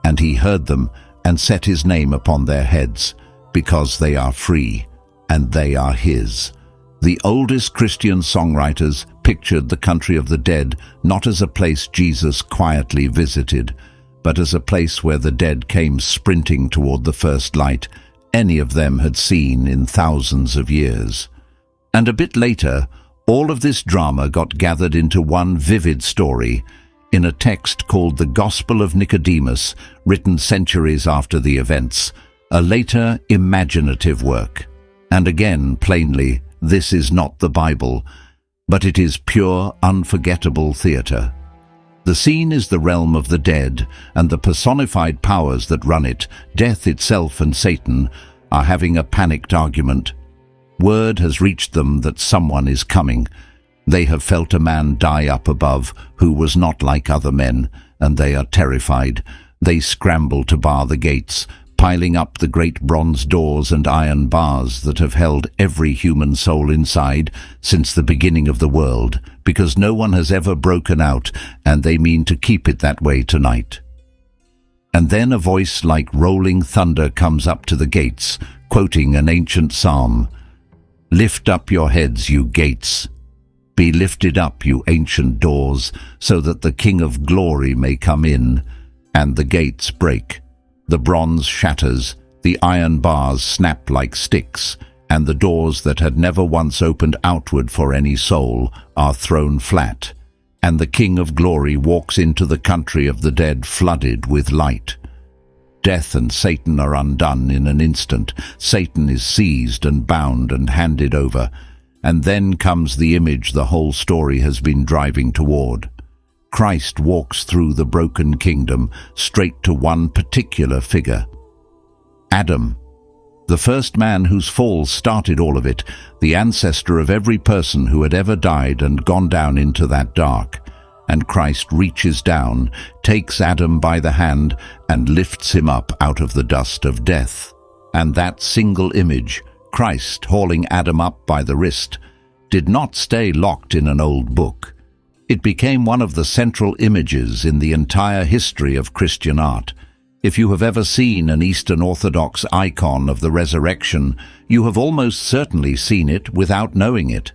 And he heard them and set his name upon their heads, because they are free, and they are his. The oldest Christian songwriters pictured the country of the dead not as a place Jesus quietly visited, but as a place where the dead came sprinting toward the first light any of them had seen in thousands of years. And a bit later, all of this drama got gathered into one vivid story in a text called the Gospel of Nicodemus, written centuries after the events, a later imaginative work. And again, plainly, this is not the Bible, but it is pure, unforgettable theater. The scene is the realm of the dead, and the personified powers that run it, death itself and Satan, are having a panicked argument. Word has reached them that someone is coming. They have felt a man die up above who was not like other men, and they are terrified. They scramble to bar the gates, piling up the great bronze doors and iron bars that have held every human soul inside since the beginning of the world, because no one has ever broken out, and they mean to keep it that way tonight. And then a voice like rolling thunder comes up to the gates, quoting an ancient psalm. "Lift up your heads, you gates. Be lifted up, you ancient doors, so that the King of glory may come in." And the gates break. The bronze shatters, the iron bars snap like sticks, and the doors that had never once opened outward for any soul are thrown flat. And the King of glory walks into the country of the dead flooded with light. Death and Satan are undone in an instant. Satan is seized and bound and handed over. And then comes the image the whole story has been driving toward. Christ walks through the broken kingdom straight to one particular figure. Adam, the first man whose fall started all of it, the ancestor of every person who had ever died and gone down into that dark. And Christ reaches down, takes Adam by the hand, and lifts him up out of the dust of death. And that single image, Christ hauling Adam up by the wrist, did not stay locked in an old book. It became one of the central images in the entire history of Christian art. If you have ever seen an Eastern Orthodox icon of the resurrection, you have almost certainly seen it without knowing it.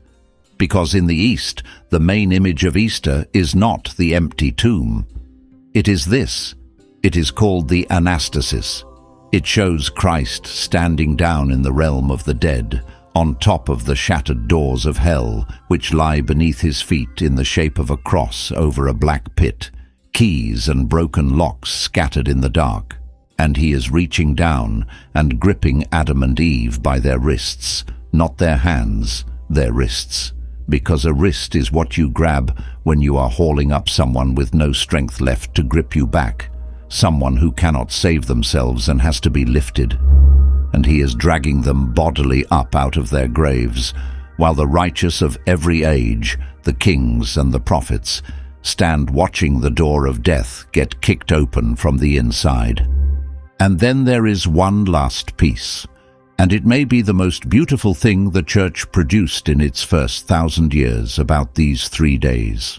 Because in the East, the main image of Easter is not the empty tomb. It is this. It is called the anastasis. It shows Christ standing down in the realm of the dead, on top of the shattered doors of hell, which lie beneath his feet in the shape of a cross over a black pit, keys and broken locks scattered in the dark. And he is reaching down and gripping Adam and Eve by their wrists, not their hands, their wrists. Because a wrist is what you grab when you are hauling up someone with no strength left to grip you back, someone who cannot save themselves and has to be lifted. And he is dragging them bodily up out of their graves, while the righteous of every age, the kings and the prophets, stand watching the door of death get kicked open from the inside. And then there is one last piece, and it may be the most beautiful thing the Church produced in its first 1,000 years about these 3 days.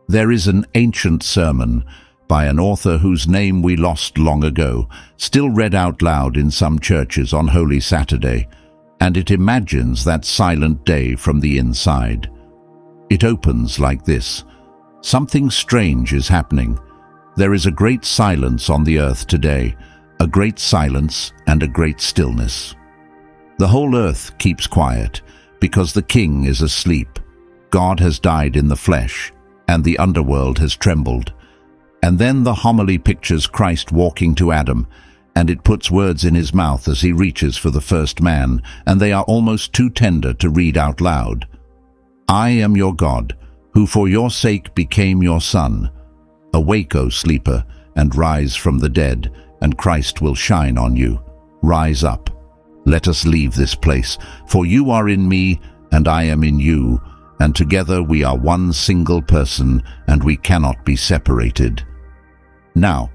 There is an ancient sermon by an author whose name we lost long ago, still read out loud in some churches on Holy Saturday, and it imagines that silent day from the inside. It opens like this. Something strange is happening. There is a great silence on the earth today, a great silence and a great stillness. The whole earth keeps quiet because the King is asleep. God has died in the flesh, and the underworld has trembled. And then the homily pictures Christ walking to Adam, and it puts words in his mouth as he reaches for the first man, and they are almost too tender to read out loud. "I am your God, who for your sake became your son. Awake, O sleeper, and rise from the dead, and Christ will shine on you. Rise up. Let us leave this place, for you are in me, and I am in you, and together we are one single person, and we cannot be separated." Now,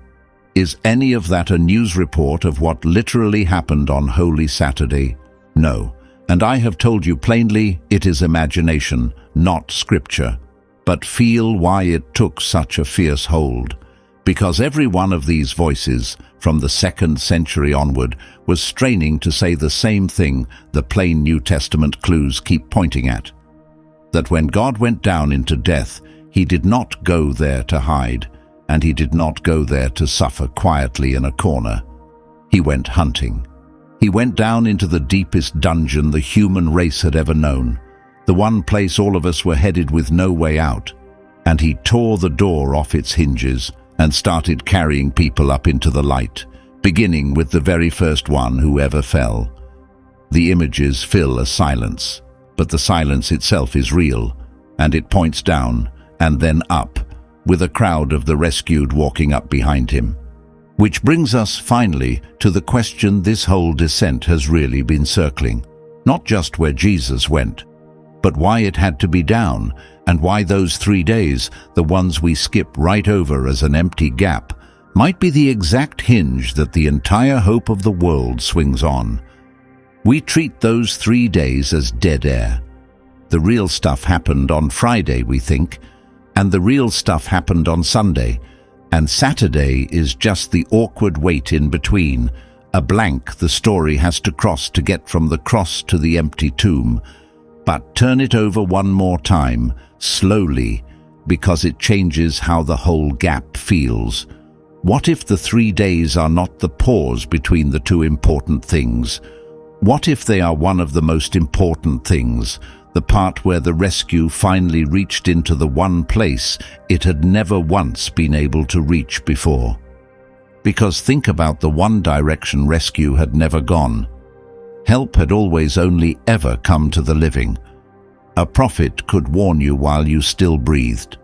is any of that a news report of what literally happened on Holy Saturday? No, and I have told you plainly it is imagination, not scripture. But feel why it took such a fierce hold. Because every one of these voices, from the 2nd century onward, was straining to say the same thing the plain New Testament clues keep pointing at. That when God went down into death, he did not go there to hide, and he did not go there to suffer quietly in a corner. He went hunting. He went down into the deepest dungeon the human race had ever known, the one place all of us were headed with no way out, and he tore the door off its hinges and started carrying people up into the light, beginning with the very first one who ever fell. The images fill a silence, but the silence itself is real, and it points down and then up, with a crowd of the rescued walking up behind him. Which brings us, finally, to the question this whole descent has really been circling. Not just where Jesus went, but why it had to be down, and why those 3 days, the ones we skip right over as an empty gap, might be the exact hinge that the entire hope of the world swings on. We treat those 3 days as dead air. The real stuff happened on Friday, we think, and the real stuff happened on Sunday, and Saturday is just the awkward wait in between, a blank the story has to cross to get from the cross to the empty tomb. But turn it over one more time, slowly, because it changes how the whole gap feels. What if the 3 days are not the pause between the two important things? What if they are one of the most important things, the part where the rescue finally reached into the one place it had never once been able to reach before? Because think about the one direction rescue had never gone. Help had always only ever come to the living. A prophet could warn you while you still breathed.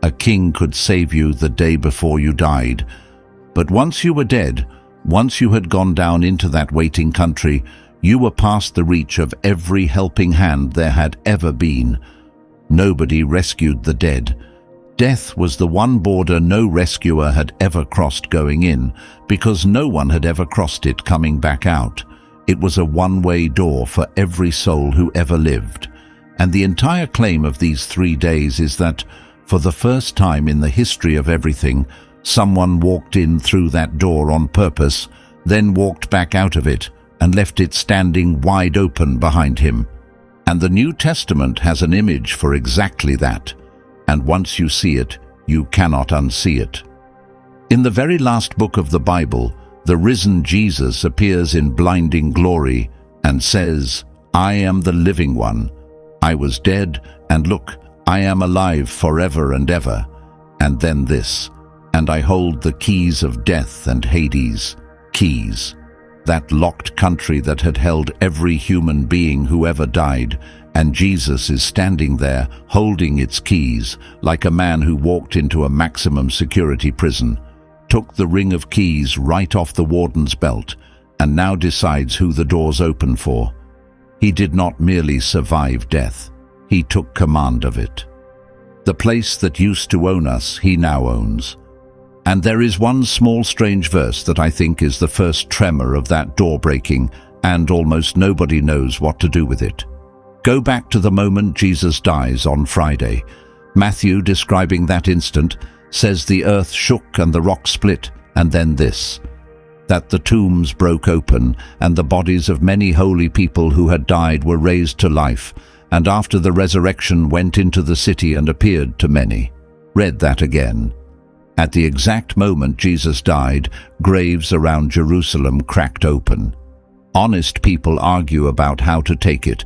A king could save you the day before you died. But once you were dead, once you had gone down into that waiting country, you were past the reach of every helping hand there had ever been. Nobody rescued the dead. Death was the one border no rescuer had ever crossed going in, because no one had ever crossed it coming back out. It was a one-way door for every soul who ever lived. And the entire claim of these 3 days is that, for the first time in the history of everything, someone walked in through that door on purpose, then walked back out of it, and left it standing wide open behind him. And the New Testament has an image for exactly that. And once you see it, you cannot unsee it. In the very last book of the Bible, the risen Jesus appears in blinding glory and says, "I am the living one. I was dead, and look, I am alive forever and ever." And then this, "And I hold the keys of death and Hades." Keys. That locked country that had held every human being who ever died, and Jesus is standing there holding its keys like a man who walked into a maximum security prison, took the ring of keys right off the warden's belt, and now decides who the door's open for. He did not merely survive death, he took command of it. The place that used to own us, he now owns. And there is one small strange verse that I think is the first tremor of that door breaking, and almost nobody knows what to do with it. Go back to the moment Jesus dies on Friday. Matthew, describing that instant, says the earth shook and the rock split, and then this, that the tombs broke open, and the bodies of many holy people who had died were raised to life, and after the resurrection went into the city and appeared to many. Read that again. At the exact moment Jesus died, graves around Jerusalem cracked open. Honest people argue about how to take it,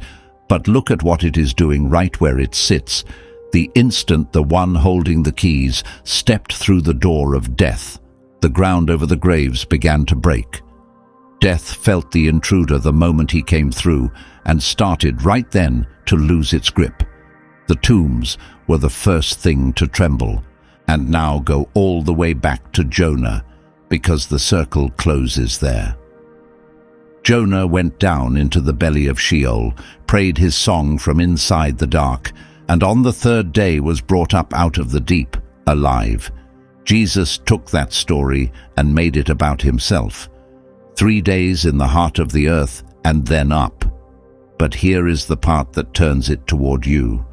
but look at what it is doing right where it sits. The instant the one holding the keys stepped through the door of death, the ground over the graves began to break. Death felt the intruder the moment he came through and started right then to lose its grip. The tombs were the first thing to tremble, and now go all the way back to Jonah, because the circle closes there. Jonah went down into the belly of Sheol, prayed his song from inside the dark, and on the 3rd day was brought up out of the deep, alive. Jesus took that story and made it about himself. 3 days in the heart of the earth, and then up. But here is the part that turns it toward you.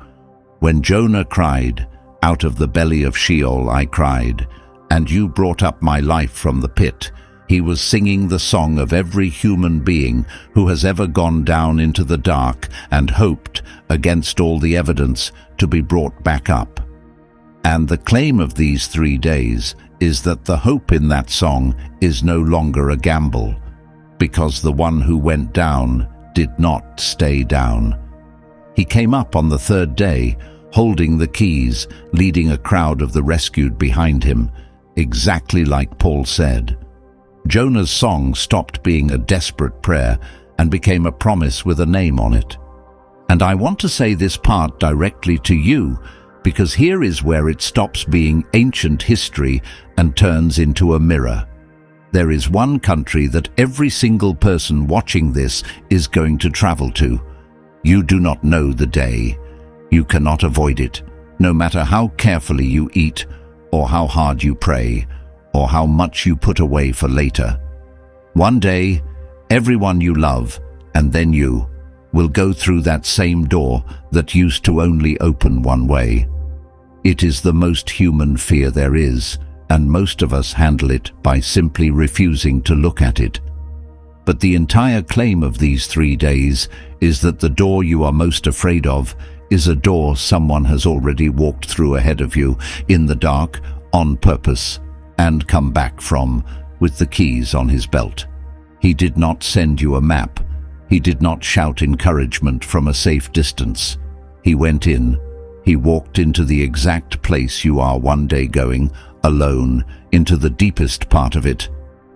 When Jonah cried, "Out of the belly of Sheol I cried, and you brought up my life from the pit," he was singing the song of every human being who has ever gone down into the dark and hoped, against all the evidence, to be brought back up. And the claim of these 3 days is that the hope in that song is no longer a gamble, because the one who went down did not stay down. He came up on the 3rd day, holding the keys, leading a crowd of the rescued behind him, exactly like Paul said. Jonah's song stopped being a desperate prayer and became a promise with a name on it. And I want to say this part directly to you, because here is where it stops being ancient history and turns into a mirror. there is one country that every single person watching this is going to travel to. You do not know the day. You cannot avoid it, no matter how carefully you eat, or how hard you pray, or how much you put away for later. One day, everyone you love, and then you, will go through that same door that used to only open one way. It is the most human fear there is, and most of us handle it by simply refusing to look at it. But the entire claim of these 3 days is that the door you are most afraid of is a door someone has already walked through ahead of you in the dark on purpose and come back from with the keys on his belt. He did not send you a map. He did not shout encouragement from a safe distance. He went in. He walked into the exact place you are one day going, alone, into the deepest part of it,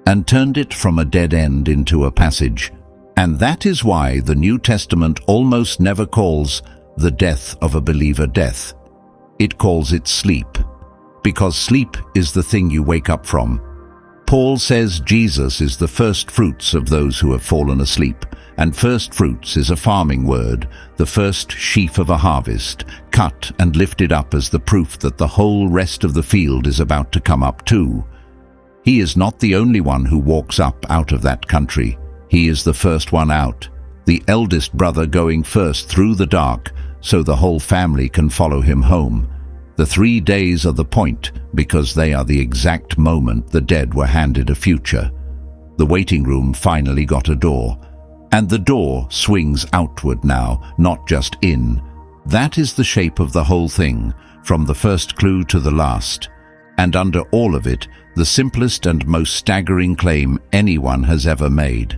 and turned it from a dead end into a passage. And that is why the New Testament almost never calls the death of a believer death. It calls it sleep, because sleep is the thing you wake up from. Paul says Jesus is the firstfruits of those who have fallen asleep, and firstfruits is a farming word, the first sheaf of a harvest, cut and lifted up as the proof that the whole rest of the field is about to come up too. He is not the only one who walks up out of that country. He is the first one out, the eldest brother going first through the dark, so the whole family can follow him home. The 3 days are the point, because they are the exact moment the dead were handed a future. The waiting room finally got a door, and the door swings outward now, not just in. That is the shape of the whole thing, from the first clue to the last. And under all of it, the simplest and most staggering claim anyone has ever made,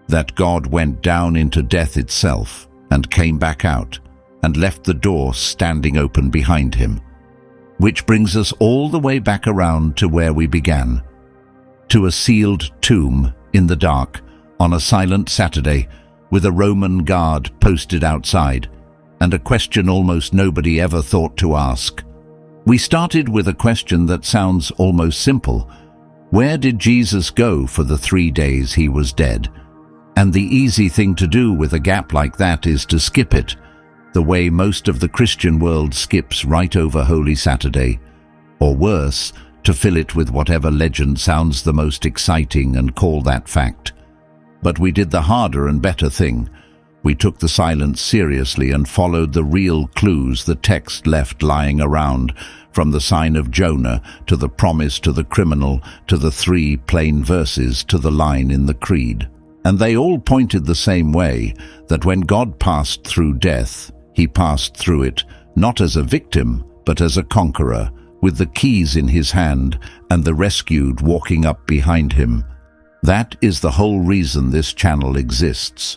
that God went down into death itself and came back out and left the door standing open behind him. Which brings us all the way back around to where we began, to a sealed tomb in the dark on a silent Saturday with a Roman guard posted outside, and a question almost nobody ever thought to ask. We started with a question that sounds almost simple. Where did Jesus go for the 3 days he was dead? And the easy thing to do with a gap like that is to skip it, the way most of the Christian world skips right over Holy Saturday, or worse, to fill it with whatever legend sounds the most exciting and call that fact. But we did the harder and better thing. We took the silence seriously and followed the real clues the text left lying around, from the sign of Jonah to the promise to the criminal to the 3 plain verses to the line in the creed. And they all pointed the same way, that when God passed through death, he passed through it not as a victim, but as a conqueror, with the keys in his hand and the rescued walking up behind him. That is the whole reason this channel exists.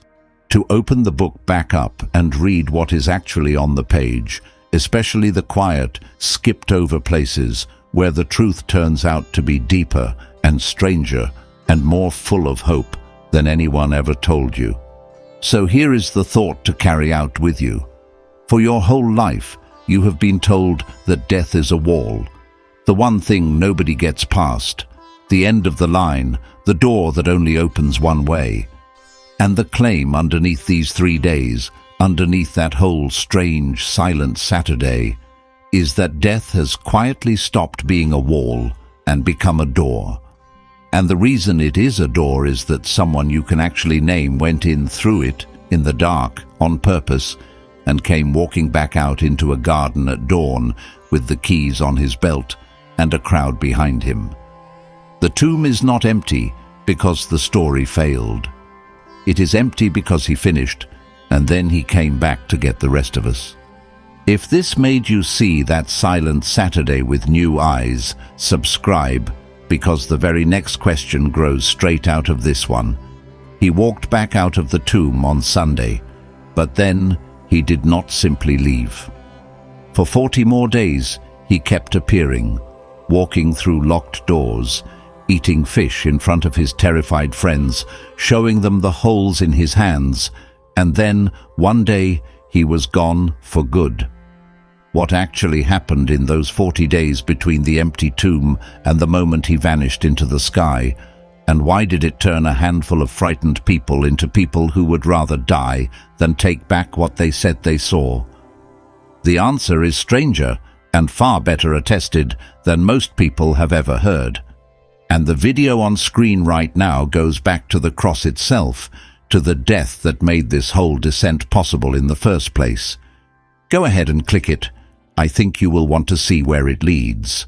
To open the book back up and read what is actually on the page, especially the quiet, skipped-over places where the truth turns out to be deeper and stranger and more full of hope than anyone ever told you. So here is the thought to carry out with you. For your whole life, you have been told that death is a wall, the one thing nobody gets past, the end of the line, the door that only opens one way. And the claim underneath these 3 days, underneath that whole strange, silent Saturday, is that death has quietly stopped being a wall and become a door. And the reason it is a door is that someone you can actually name went in through it, in the dark, on purpose, and came walking back out into a garden at dawn with the keys on his belt and a crowd behind him. The tomb is not empty because the story failed. It is empty because he finished, and then he came back to get the rest of us. If this made you see that silent Saturday with new eyes, subscribe, because the very next question grows straight out of this one. He walked back out of the tomb on Sunday, but then he did not simply leave. For 40 more days, he kept appearing, walking through locked doors, eating fish in front of his terrified friends, showing them the holes in his hands, and then, one day, he was gone for good. What actually happened in those 40 days between the empty tomb and the moment he vanished into the sky And why did it turn a handful of frightened people into people who would rather die than take back what they said they saw? The answer is stranger and far better attested than most people have ever heard. And the video on screen right now goes back to the cross itself, to the death that made this whole descent possible in the first place. Go ahead and click it. I think you will want to see where it leads.